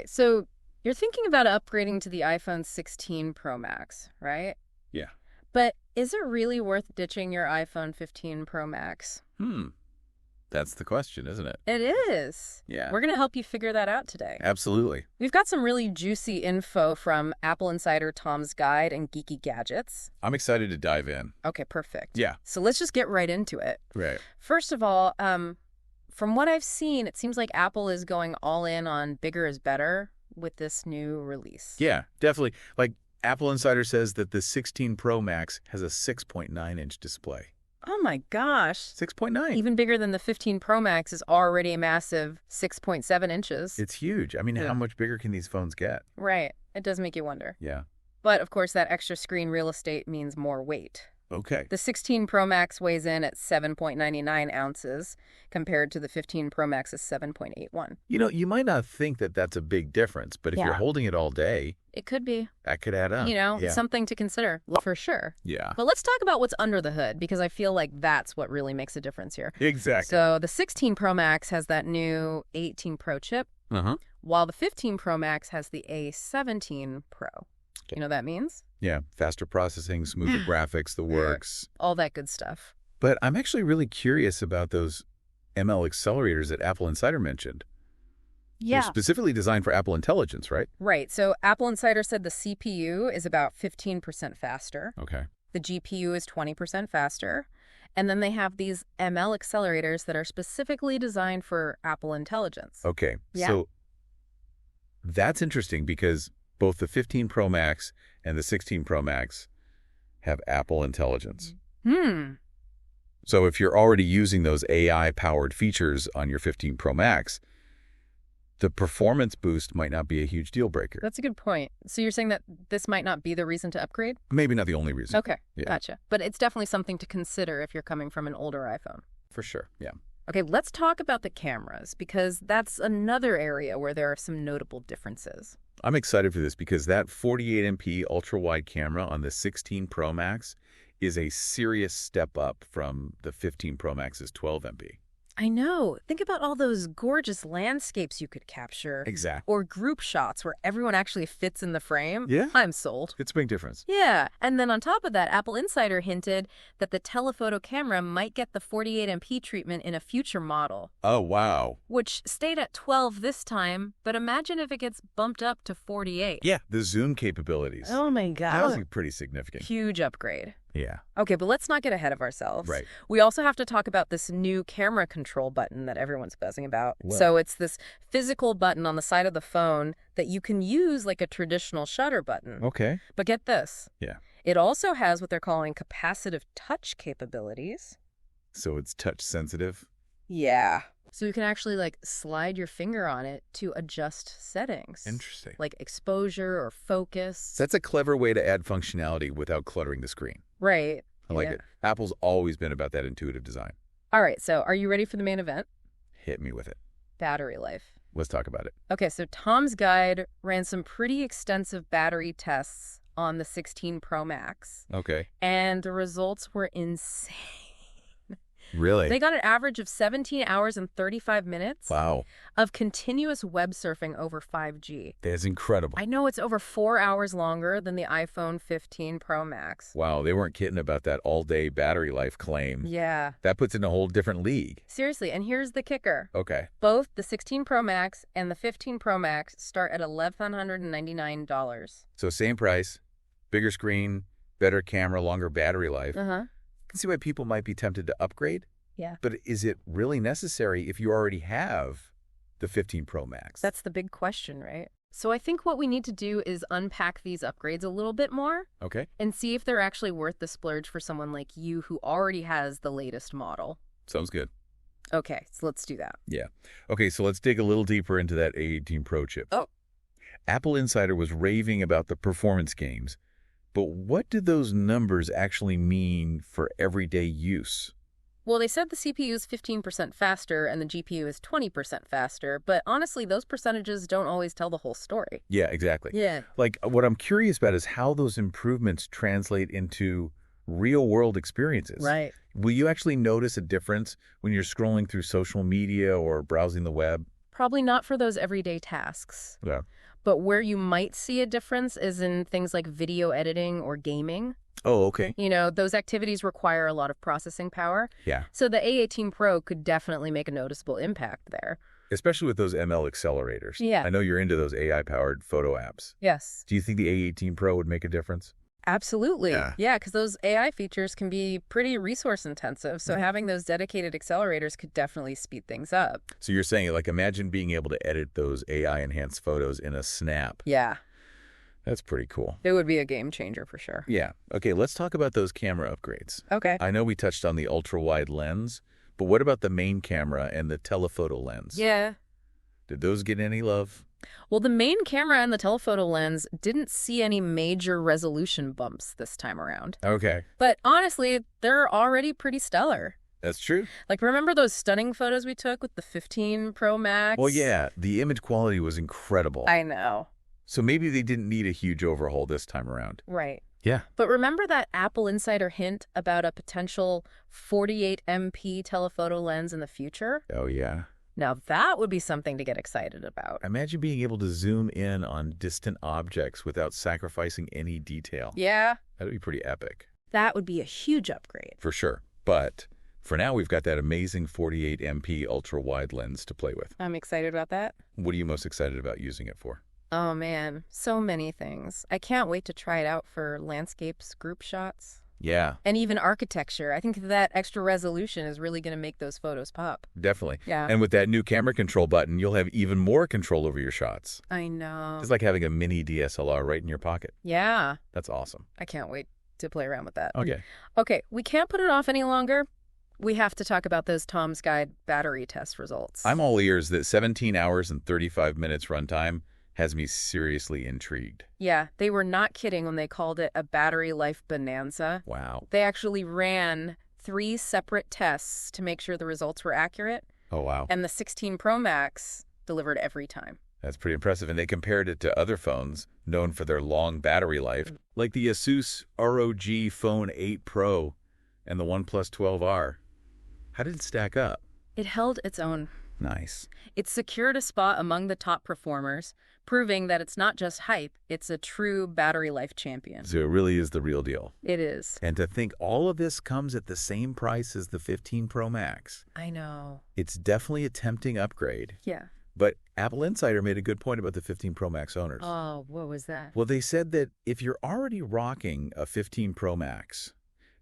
right. So you're thinking about upgrading to the iPhone 16 Pro Max, right? Yeah. But is it really worth ditching your iPhone 15 Pro Max? That's the question, isn't it? It is. Yeah. We're going to help you figure that out today. Absolutely. We've got some really juicy info from Apple Insider Tom's Guide and Geeky Gadgets. I'm excited to dive in. Okay, perfect. Yeah. So let's just get right into it. Right. First of all, from what I've seen, it seems like Apple is going all in on bigger is better with this new release. Yeah, definitely. Like, Apple Insider says that the 16 Pro Max has a 6.9-inch display. Oh my gosh. 6.9. Even bigger than the 15 Pro Max is already a massive 6.7 inches. It's huge. I mean, how much bigger can these phones get? Right. It does make you wonder. Yeah. But, of course, that extra screen real estate means more weight. Okay. The 16 Pro Max weighs in at 7.99 ounces compared to the 15 Pro Max's 7.81. You know, you might not think that that's a big difference, but if you're holding it all day, it could be. that could add up. Something to consider, for sure. Yeah. But let's talk about what's under the hood, because I feel like that's what really makes a difference here. Exactly. So the 16 Pro Max has that new 18 Pro chip, while the 15 Pro Max has the A17 Pro. Okay. You know what that means? Yeah, faster processing, smoother graphics, the works. All that good stuff. But I'm actually really curious about those ML accelerators that Apple Insider mentioned. Yeah. They're specifically designed for Apple Intelligence, right? Right. So Apple Insider said the CPU is about 15% faster. Okay. The GPU is 20% faster. And then they have these ML accelerators that are specifically designed for Apple Intelligence. Okay. Yeah. So that's interesting because both the 15 Pro Max and the 16 Pro Max have Apple Intelligence. So if you're already using those AI-powered features on your 15 Pro Max, the performance boost might not be a huge deal breaker. That's a good point. So you're saying that this might not be the reason to upgrade? Maybe not the only reason. Okay, Yeah. Gotcha. But it's definitely something to consider if you're coming from an older iPhone. For sure, yeah. Okay, let's talk about the cameras, because that's another area where there are some notable differences. I'm excited for this because that 48MP ultra-wide camera on the 16 Pro Max is a serious step up from the 15 Pro Max's 12MP. I know. Think about all those gorgeous landscapes you could capture. Exactly. Or group shots where everyone actually fits in the frame. Yeah. I'm sold. It's a big difference. Yeah. And then on top of that, Apple Insider hinted that the telephoto camera might get the 48MP treatment in a future model. Oh, wow. Which stayed at 12 this time, but imagine if it gets bumped up to 48. Yeah, the zoom capabilities. Oh my God. That was pretty significant. Huge upgrade. Yeah. Okay, but let's not get ahead of ourselves. Right. We also have to talk about this new camera control button that everyone's buzzing about. What? So it's this physical button on the side of the phone that you can use like a traditional shutter button. Okay. But get this. Yeah. It also has what they're calling capacitive touch capabilities. So it's touch sensitive? Yeah. So you can actually like slide your finger on it to adjust settings. Interesting. Like exposure or focus. That's a clever way to add functionality without cluttering the screen. Right. I like it. Apple's always been about that intuitive design. All right, so are you ready for the main event? Hit me with it. Battery life. Let's talk about it. Okay, so Tom's Guide ran some pretty extensive battery tests on the 16 Pro Max. Okay. And the results were insane. Really? They got an average of 17 hours and 35 minutes Wow. of continuous web surfing over 5G. That's incredible. I know it's over 4 hours longer than the iPhone 15 Pro Max. Wow, they weren't kidding about that all-day battery life claim. Yeah. That puts it in a whole different league. Seriously, and here's the kicker. Okay. Both the 16 Pro Max and the 15 Pro Max start at $1,199. So same price, bigger screen, better camera, longer battery life. Uh-huh. I can see why people might be tempted to upgrade. Yeah. But is it really necessary if you already have the 15 Pro Max? That's the big question, right? So I think what we need to do is unpack these upgrades a little bit more Okay. and see if they're actually worth the splurge for someone like you who already has the latest model. Sounds good. Okay, so let's do that. Yeah. Okay, so let's dig a little deeper into that A18 Pro chip. Oh. Apple Insider was raving about the performance gains, but what do those numbers actually mean for everyday use? Well, they said the CPU is 15% faster and the GPU is 20% faster, but honestly, those percentages don't always tell the whole story. Yeah, exactly. Yeah. Like, what I'm curious about is how those improvements translate into real-world experiences. Right. Will you actually notice a difference when you're scrolling through social media or browsing the web? probably not for those everyday tasks. Yeah. But where you might see a difference is in things like video editing or gaming. Oh, okay. You know, those activities require a lot of processing power. Yeah. So the A18 Pro could definitely make a noticeable impact there. Especially with those ML accelerators. Yeah. I know you're into those AI-powered photo apps. Yes. Do you think the A18 Pro would make a difference? Absolutely. Yeah. Yeah, because those AI features can be pretty resource intensive. So having those dedicated accelerators could definitely speed things up. So you're saying, like, imagine being able to edit those AI-enhanced photos in a snap. Yeah. That's pretty cool. It would be a game changer for sure. Yeah. Okay, let's talk about those camera upgrades. Okay. I know we touched on the ultra-wide lens, but what about the main camera and the telephoto lens? Yeah. Did those get any love? Well, the main camera and the telephoto lens didn't see any major resolution bumps this time around. Okay. But honestly, they're already pretty stellar. That's true. Like, remember those stunning photos we took with the 15 Pro Max? Well, yeah, the image quality was incredible. I know. So maybe they didn't need a huge overhaul this time around. Right. Yeah. But remember that Apple Insider hint about a potential 48 MP telephoto lens in the future? Oh, yeah. Now that would be something to get excited about. Imagine being able to zoom in on distant objects without sacrificing any detail. Yeah. That would be pretty epic. That would be a huge upgrade. For sure. But for now, we've got that amazing 48 MP ultra-wide lens to play with. I'm excited about that. What are you most excited about using it for? Oh man, so many things. I can't wait to try it out for landscapes, group shots, Yeah, and even architecture. I think that extra resolution is really going to make those photos pop. definitely. Yeah. And with that new camera control button, you'll have even more control over your shots. I know. It's like having a mini DSLR right in your pocket. Yeah. That's awesome. I can't wait to play around with that. Okay. Okay, we can't put it off any longer. We have to talk about those Tom's Guide battery test results. I'm all ears that 17 hours and 35 minutes runtime has me seriously intrigued. Yeah, they were not kidding when they called it a battery life bonanza. Wow. They actually ran 3 separate tests to make sure the results were accurate, Oh, wow. and the 16 Pro Max delivered every time. That's pretty impressive. And they compared it to other phones known for their long battery life, like the Asus ROG Phone 8 Pro and the OnePlus 12R. How did it stack up? It held its own. Nice. It secured a spot among the top performers, proving that it's not just hype, it's a true battery life champion. So it really is the real deal. It is. And to think all of this comes at the same price as the 15 Pro Max. I know. It's definitely a tempting upgrade. Yeah. But Apple Insider made a good point about the 15 Pro Max owners. Oh, what was that? Well, they said that if you're already rocking a 15 Pro Max,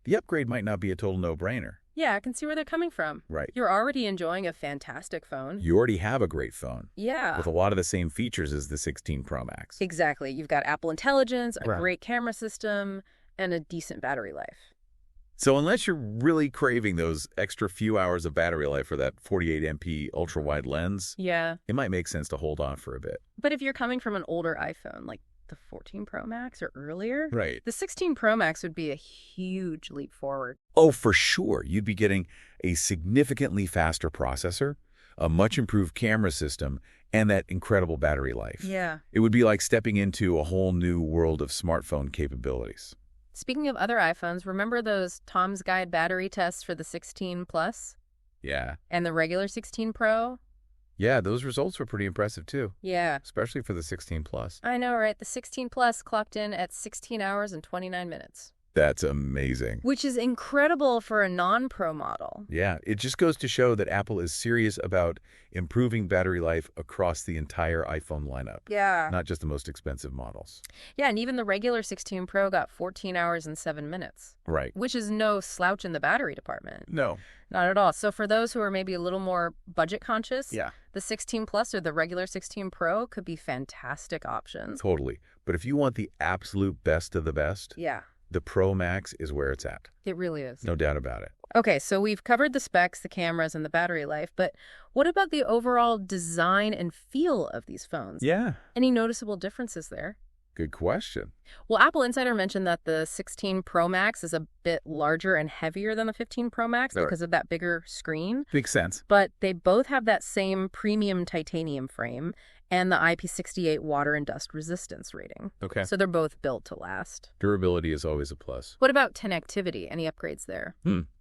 the upgrade might not be a total no-brainer. Yeah, I can see where they're coming from. Right. You're already enjoying a fantastic phone. You already have a great phone Yeah. with a lot of the same features as the 16 Pro Max. Exactly. You've got Apple Intelligence, a Right. great camera system, and a decent battery life. So unless you're really craving those extra few hours of battery life for that 48 MP ultra-wide lens, Yeah. it might make sense to hold on for a bit. But if you're coming from an older iPhone, like the 14 Pro Max or earlier, Right. the 16 Pro Max would be a huge leap forward. Oh, for sure. You'd be getting a significantly faster processor, a much improved camera system, and that incredible battery life. Yeah. It would be like stepping into a whole new world of smartphone capabilities. Speaking of other iPhones, remember those Tom's Guide battery tests for the 16 Plus Yeah. and the regular 16 Pro? Yeah, those results were pretty impressive too, Yeah. especially for the 16 Plus. I know, right? The 16 Plus clocked in at 16 hours and 29 minutes. That's amazing. Which is incredible for a non-Pro model. Yeah, it just goes to show that Apple is serious about improving battery life across the entire iPhone lineup, Yeah. not just the most expensive models. Yeah, and even the regular 16 Pro got 14 hours and 7 minutes, Right. which is no slouch in the battery department. No. Not at all. So for those who are maybe a little more budget conscious, Yeah. the 16 Plus or the regular 16 Pro could be fantastic options. Totally. But if you want the absolute best of the best, Yeah, the Pro Max is where it's at. it really is. No doubt about it. Okay, so we've covered the specs, the cameras, and the battery life, but what about the overall design and feel of these phones? Yeah. Any noticeable differences there? Good question. Well, Apple Insider mentioned that the 16 Pro Max is a bit larger and heavier than the 15 Pro Max Right. because of that bigger screen, Makes sense. but they both have that same premium titanium frame and the IP68 water and dust resistance rating. Okay. So they're both built to last. Durability is always a plus. What about connectivity? Any upgrades there?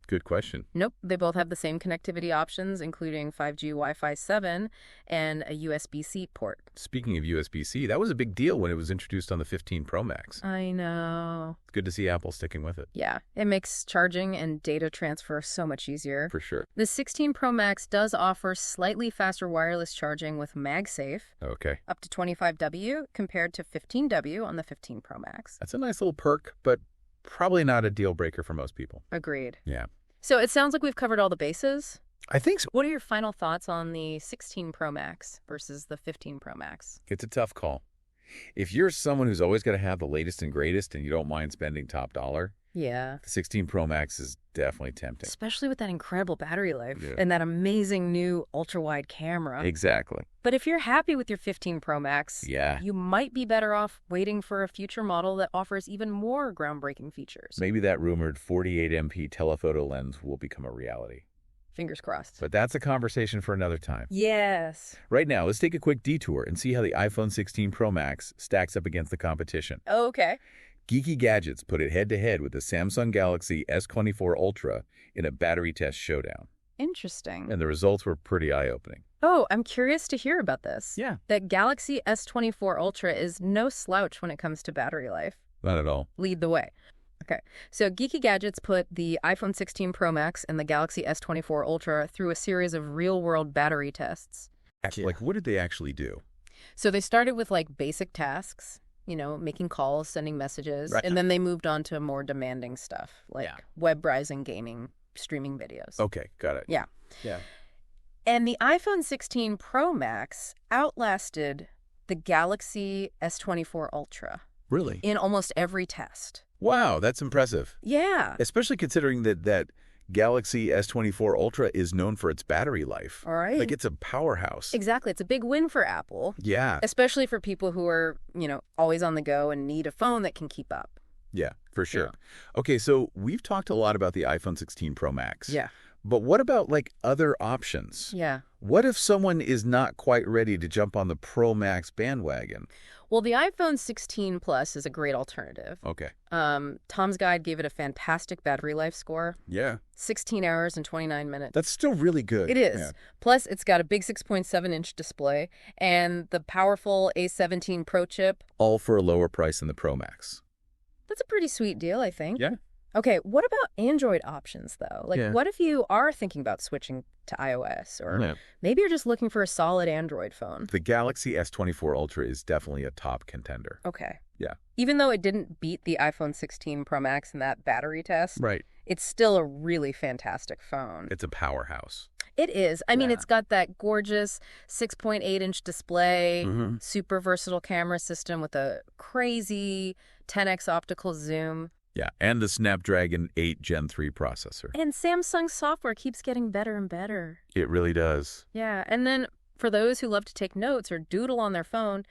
Good question. Nope, they both have the same connectivity options, including 5G Wi-Fi 7 and a USB-C port. Speaking of USB-C, that was a big deal when it was introduced on the 15 Pro Max. I know. It's good to see Apple sticking with it. Yeah, it makes charging and data transfer so much easier. For sure. The 16 Pro Max does offer slightly faster wireless charging with MagSafe, Okay. up to 25W compared to 15W on the 15 Pro Max. That's a nice little perk, but probably not a deal breaker for most people. Agreed. Yeah. So it sounds like we've covered all the bases. I think so. What are your final thoughts on the 16 Pro Max versus the 15 Pro Max? It's a tough call. If you're someone who's always got to have the latest and greatest and you don't mind spending top dollar, Yeah. the 16 Pro Max is definitely tempting. Especially with that incredible battery life Yeah. and that amazing new ultra-wide camera. Exactly. But if you're happy with your 15 Pro Max, Yeah. you might be better off waiting for a future model that offers even more groundbreaking features. Maybe that rumored 48 MP telephoto lens will become a reality. Fingers crossed. But that's a conversation for another time. Yes. Right now, let's take a quick detour and see how the iPhone 16 Pro Max stacks up against the competition. Okay. Geeky Gadgets put it head-to-head with the Samsung Galaxy S24 Ultra in a battery test showdown. Interesting. And the results were pretty eye-opening. Oh, I'm curious to hear about this. Yeah. That Galaxy S24 Ultra is no slouch when it comes to battery life. Not at all. Lead the way. Okay, so Geeky Gadgets put the iPhone 16 Pro Max and the Galaxy S24 Ultra through a series of real-world battery tests. Like, what did they actually do? So they started with, like, basic tasks, you know, making calls, sending messages, Right. and then they moved on to more demanding stuff, like Yeah. web browsing, gaming, streaming videos. Okay, got it. Yeah. Yeah. And the iPhone 16 Pro Max outlasted the Galaxy S24 Ultra Really? in almost every test. Wow, that's impressive. Yeah. Especially considering that Galaxy S24 Ultra is known for its battery life. All right. Like, it's a powerhouse. Exactly. It's a big win for Apple, Yeah. especially for people who are, you know, always on the go and need a phone that can keep up. Yeah, for sure. Okay, so we've talked a lot about the iPhone 16 Pro Max. But what about, like, other options? Yeah. What if someone is not quite ready to jump on the Pro Max bandwagon? Well, the iPhone 16 Plus is a great alternative. Okay. Tom's Guide gave it a fantastic battery life score. Yeah. 16 hours and 29 minutes. That's still really good. It is. Yeah. Plus, it's got a big 6.7-inch display and the powerful A17 Pro chip. All for a lower price than the Pro Max. That's a pretty sweet deal, I think. Yeah. Okay, what about Android options, though? Like, Yeah. what if you are thinking about switching to iOS? Or Yeah. maybe you're just looking for a solid Android phone. The Galaxy S24 Ultra is definitely a top contender. Okay. Yeah. Even though it didn't beat the iPhone 16 Pro Max in that battery test, Right. it's still a really fantastic phone. It's a powerhouse. It is. I mean, Yeah. it's got that gorgeous 6.8-inch display, Mhm. super versatile camera system with a crazy 10x optical zoom. Yeah, and the Snapdragon 8 Gen 3 processor. And Samsung's software keeps getting better and better. It really does. Yeah, and then for those who love to take notes or doodle on their phone,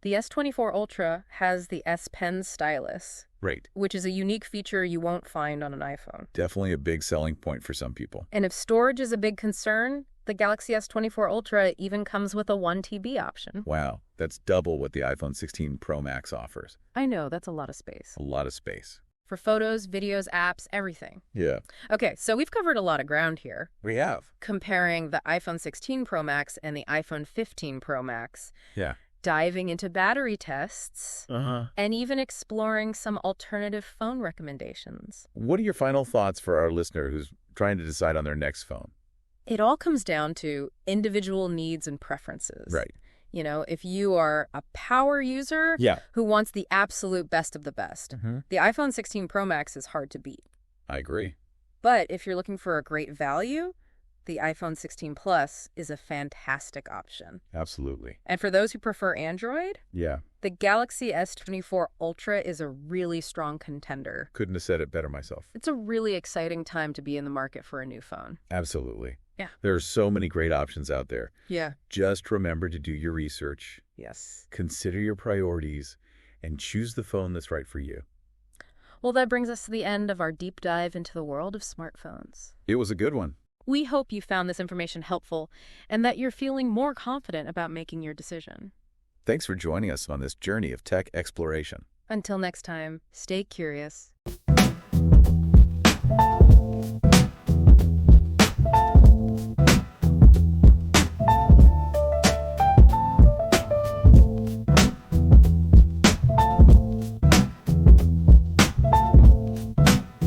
the S24 Ultra has the S Pen stylus, Right. which is a unique feature you won't find on an iPhone. Definitely a big selling point for some people. And if storage is a big concern, the Galaxy S24 Ultra even comes with a 1 TB option. Wow, that's double what the iPhone 16 Pro Max offers. I know, that's a lot of space. A lot of space. For photos, videos, apps, everything. Yeah. Okay, so we've covered a lot of ground here, We have. comparing the iPhone 16 Pro Max and the iPhone 15 Pro Max, Yeah. diving into battery tests, Uh-huh. and even exploring some alternative phone recommendations. What are your final thoughts for our listener who's trying to decide on their next phone? It all comes down to individual needs and preferences. Right. You know, if you are a power user Yeah. who wants the absolute best of the best, the iPhone 16 Pro Max is hard to beat. I agree. But if you're looking for a great value, the iPhone 16 Plus is a fantastic option. Absolutely. And for those who prefer Android, Yeah. the Galaxy S24 Ultra is a really strong contender. Couldn't have said it better myself. It's a really exciting time to be in the market for a new phone. Absolutely. Yeah. There are so many great options out there. Yeah. Just remember to do your research, Yes. consider your priorities, and choose the phone that's right for you. Well, that brings us to the end of our deep dive into the world of smartphones. It was a good one. We hope you found this information helpful and that you're feeling more confident about making your decision. Thanks for joining us on this journey of tech exploration. Until next time, stay curious.